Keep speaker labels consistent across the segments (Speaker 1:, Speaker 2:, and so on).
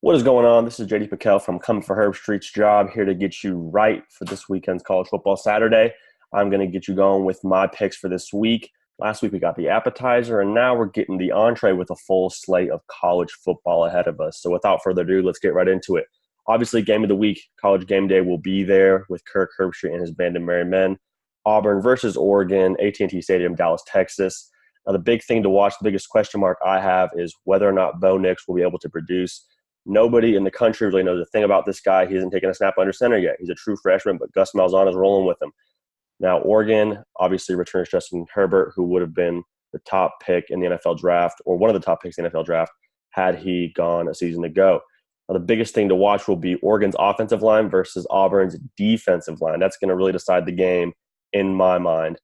Speaker 1: What is going on? This is JD PicKell from Coming for Herb Street's Job, here to get you right for this weekend's college football Saturday. I'm going to get you going with my picks for this week. Last week we got the appetizer, and now we're getting the entree with a full slate of college football ahead of us. So without further ado, let's get right into it. Obviously, game of the week, College Game Day will be there with Kirk Herbstreit and his band of merry men. Auburn versus Oregon, AT&T Stadium, Dallas, Texas. Now, the big thing to watch, the biggest question mark I have is whether or not Bo Nix will be able to produce. Nobody in the country really knows a thing about this guy. He hasn't taken a snap under center yet. He's a true freshman, but Gus Malzahn is rolling with him. Now, Oregon obviously returns Justin Herbert, who would have been the top pick in the NFL draft, or one of the top picks in the NFL draft, had he gone a season ago. Now, the biggest thing to watch will be Oregon's offensive line versus Auburn's defensive line. That's going to really decide the game in my mind.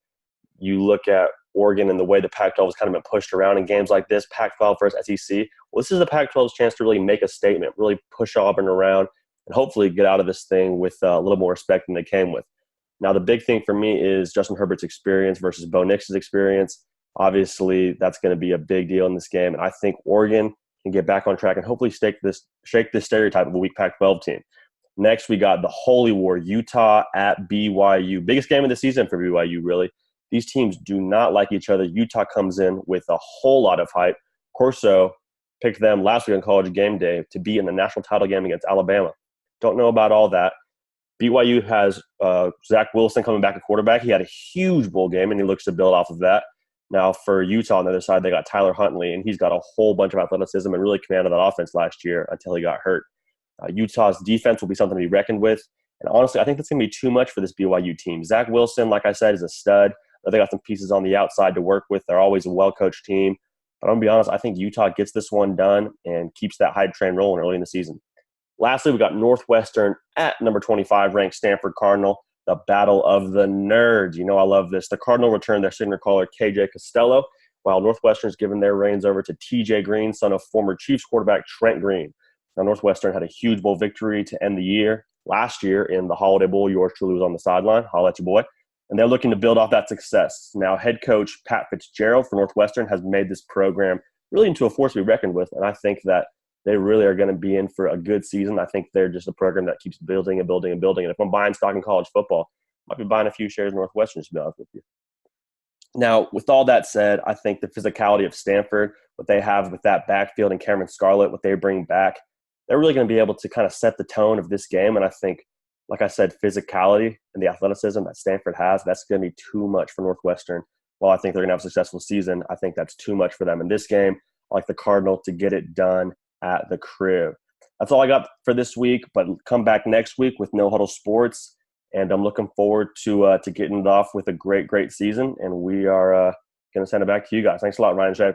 Speaker 1: You look at Oregon and the way the Pac-12 has kind of been pushed around in games like this, Pac-12 versus SEC. Well, this is the Pac-12's chance to really make a statement, really push Auburn around, and hopefully get out of this thing with a little more respect than they came with. Now, the big thing for me is Justin Herbert's experience versus Bo Nix's experience. Obviously, that's going to be a big deal in this game, and I think Oregon can get back on track and hopefully shake this stereotype of a weak Pac-12 team. Next, we got the Holy War, Utah at BYU. Biggest game of the season for BYU, really. These teams do not like each other. Utah comes in with a whole lot of hype. Corso picked them last week on College Game Day to be in the national title game against Alabama. Don't know about all that. BYU has Zach Wilson coming back at quarterback. He had a huge bowl game, and he looks to build off of that. Now, for Utah on the other side, they got Tyler Huntley, and he's got a whole bunch of athleticism and really commanded that offense last year until he got hurt. Utah's defense will be something to be reckoned with. And honestly, I think that's going to be too much for this BYU team. Zach Wilson, like I said, is a stud. They got some pieces on the outside to work with. They're always a well-coached team. But I'm going to be honest, I think Utah gets this one done and keeps that hype train rolling early in the season. Lastly, we got Northwestern at number 25 ranked Stanford Cardinal, the battle of the nerds. You know I love this. The Cardinal returned their signature caller, KJ Costello, while Northwestern's given their reins over to TJ Green, son of former Chiefs quarterback Trent Green. Now, Northwestern had a huge bowl victory to end the year. Last year in the Holiday Bowl, yours truly was on the sideline. Holla at your boy. And they're looking to build off that success. Now, head coach Pat Fitzgerald for Northwestern has made this program really into a force to be reckoned with, and I think that they really are going to be in for a good season. I think they're just a program that keeps building and building and building. And if I'm buying stock in college football, I might be buying a few shares of Northwestern, to be honest with you. Now, with all that said, I think the physicality of Stanford, what they have with that backfield and Cameron Scarlett, what they bring back, they're really going to be able to kind of set the tone of this game. And I think, like I said, physicality and the athleticism that Stanford has, that's going to be too much for Northwestern. While I think they're going to have a successful season, I think that's too much for them in this game. I like the Cardinal to get it done at the crib. That's all I got for this week, but come back next week with No Huddle Sports, and I'm looking forward to getting it off with a great season, and we are going to send it back to you guys. Thanks a lot, Ryan and Shay.